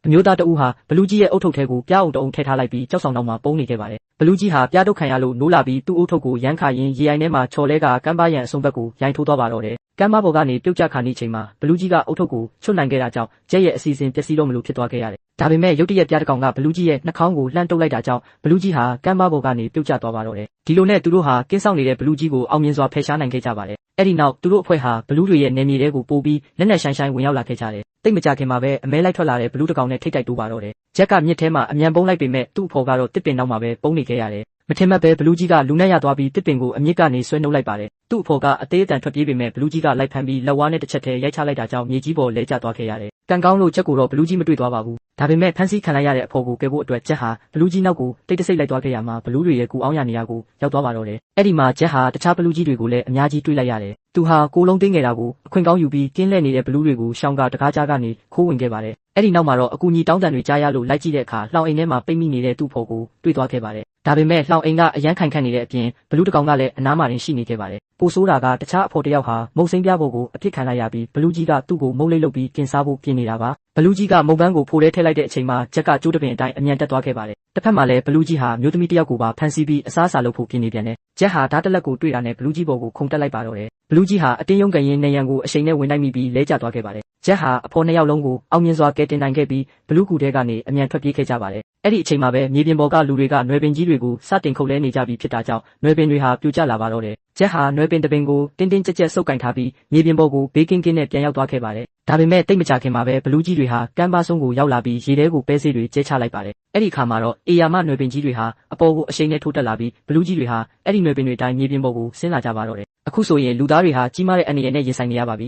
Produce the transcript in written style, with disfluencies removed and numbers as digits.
အမျိုးသားတဦးဟာဘလူးကြီးရဲ့အုတ်ထုပ်ထဲကိုပြားအုံတအုံထည့်ထားလိုက်ပြီးကြောက်ဆောင်တော့မှပုန်းနေခဲ့ပါတယ်ဘလူးကြီးဟာပြားတုတ်ခံရလို့နိုးလာပြီးသူ့အုတ်ထုပ်ကိုရမ်းခါရင်းရေအိုင်ထဲမှာချော်လဲကကမ်းပါးရန်အဆုံးဘက်ကိုရိုင်ထိုးသွားပါတော့တယ်ကမ်းပါးပေါ်ကနေပြုတ်ကျခါနေချိန်မှာဘလူးကြီးကအုတ်ထုပ်ကိုချွတ်နိုင်ခဲ့တာကြောင့်ကျက်ရဲ့အစီအစဉ်ပျက်စီးတော့မလို့ဖြစ်သွားခဲ့ရတယ်ဒါပေမဲ့ရုတ်တရက်ပြားတစ်ကောင်ကဘလူးကြီးရဲ့နှာခေါင်းကိုလှမ်းတုပ်လိုက်တာကြောင့်ဘလူးကြီးဟာကမ်းပါးပေါ်ကနေပြုတ်ကျသွားပါတော့တယ်ဒီလိုနဲ့သူတို့ဟာကင်းဆောင်နေတဲ့ဘလူးကြီးကိုအောင်မြင်စွာဖယ်ရှားနိုင်ခဲ့ကြပါတယ်အဲ့ဒီနောက်သူတို့အဖွဲ့ဟာဘလူးတွေရဲ့နယ်မြေတွေကိုပို့ပြီးလက်နက်ဆိုင်ဝင်ရောက်လာခဲ့ကြတယ်တိတ်မကြခင်မှာပဲအမဲလိုက်ထွက်လာတဲ့ဘလူးတစ်ကောင်နဲ့ထိတ်တိုက်တိုးပါတော့တယ်ဂျက်ကမြစ်ထဲမှာအမြန်ပုံးလိုက်ပေမဲ့သူ့အဖော်ကတော့တစ်ပင်နောက်မှာပဲပုံးနေခဲ့ရတယ်မထင်မှတ်ပဲဘလူးကြီးကလူနဲ့ရသွားပြီးတစ်ပင်ကိုအမြစ်ကနေဆွဲနှုတ်လိုက်ပါတယ်သူ့အဖော်ကအသေးအတန်ထွက်ပြေးပေမဲ့ဘလူးကြီးကလိုက်ဖမ်းပြီးလက်ဝါးနဲ့တစ်ချက်တည်းရိုက်ချလိုက်တာကြောင့်မြေကြီးပေါ်လဲကျသွားခဲ့ရတယ်ကံကောင်းလို့ဂျက်ကိုတော့ဘလူးကြီးမတွေ့သွားပါဘူးဒါပေမဲ့ဖမ်းဆီးခံလိုက်ရတဲ့အဖော်ကိုကယ်ဖို့အတွက်ဂျက်ဟာဘလူးကြီးနောက်ကိုတိတ်တဆိတ်လိုက်သွားခဲ့ရမှာဘလူးတွေရဲ့ကူအောင်ရနေရကိုရောက်သွားပါတော့တယ်အဲ့ဒီမှာဂျက်ဟာတခြားဘလူးကြီးတွေကိုလည်းအများကြီးတွေ့လိုက်ရတယ်သူဟာကိုလုံးတင်းငယ်တာကိုအခွင့်ကောင်းယူပြီးကင်းလှည့်နေတဲ့ဘလူးတွေကိုရှောင်းကတကားကြားကနေခိုးဝင်ခဲ့ပါတယ်အဲ့ဒီနောက်မှာတော့အကူကြီးတောင်းတန်တွေကြားရလို့လိုက်ကြည့်တဲ့အခါလှောင်အိမ်ထဲမှာပိတ်မိနေတဲ့သူ့ဖော်ကိုတွေ့သွားခဲ့ပါတယ်ဒါပေမဲ့လှောင်အိမ်ကအရန်ခိုင်ခန့်နေတဲ့အပြင်ဘလူးတစ်ကောင်ကလည်းအနားမှာရှိနေခဲ့ပါတယ်ပိုဆိုးတာကတခြားအဖော်တယောက်ဟာမုတ်စိမ်းပြားပေါ်ကိုအပြစ်ခံလိုက်ရပြီးဘလူးကြီးကသူ့ကိုမုတ်လိတ်လုပ်ပြီးกินစားဖို့ပြင်နေတာပါဘလူးကြီးကမုတ်ပန်းကိုဖိုးထဲထည့်လိုက်တဲ့အချိန်မှာဂျက်ကကျိုးတပင်အတိုင်းအမြန်တက်သွားခဲ့ပါတယ်တစ်ဖက်မှာလည်းဘလူးကြီးဟာမျိုးသမီးတစ်ယောက်ကိုပါဖမ်းဆီးပြီးအစားအစာလုပ်ဖို့ပြင်နေပြန်တယ်ဂျက်ဟာဓာတ်တလက်ကိုတွေ့တာနဲ့ဘလူးကြီးပေါ်ကိုခုန်တက်လိုက်ပါတော့တယ်ဘလူးကြီးဟာအတင်းယုံကရင်နေရန်ကိုအချိန်နဲ့ဝင်နိုင်မိပြီးလဲကျသွားခဲ့ပါတယ်ဂျက်ဟာအဖော်နှစ်ယောက်လုံးကိုအောင်မြင်စွာကယ်တင်နိုင်ခဲ့ပြီးဘလူးကူထဲကနေအမြန်ထွက်ပြေးခဲ့ကြပါတယ်အဲ့ဒီအချိန်မှာပဲမြေပြင်ပေါ်ကလူတွေကနွယ်ပင်ကြီးတွေကိုစတင်ခုတ်လဲနေကြပြီးဖြစ်တာကြောင့်နွယ်ပင်တွေဟာပြိုကျလာပါတော့တယ်ဂျက်ဟာနွယ်ပင်တပင်ကိုတင်းတင်းကြပ်ကြပ်ဆုပ်ကင်ထားပြီးမြေပြင်ပေါ်ကိုဘေးကင်းကင်းနဲ့ပြန်ရောက်သွားခဲ့ပါတယ်ဒါပေမဲ့တိတ်မကြခင်မှာပဲဘလူးကြီးတွေဟာကမ်းပါးဆုံးကိုရောက်လာပြီးရေထဲကိုပဲဆေးတွေကျဲချလိုက်ပါတယ်အဲ့ဒီအခါမှာတော့အေယာမနွယ်ပင်ကြီးတွေဟာအပေါ်ကိုအရှိန်နဲ့ထိုးတက်လာပြီးဘလူးကြီးတွေဟာအဲ့ဒီနွယ်ပင်တွေတိုင်းမြေပြင်ပေါ်ကိုဆင်းလာကြပါတော့တယ်အခုဆိုရင်လူသားတွေဟာကြီးမားတဲ့အန္တရာယ်နဲ့ရင်ဆိုင်နေရပါပြီ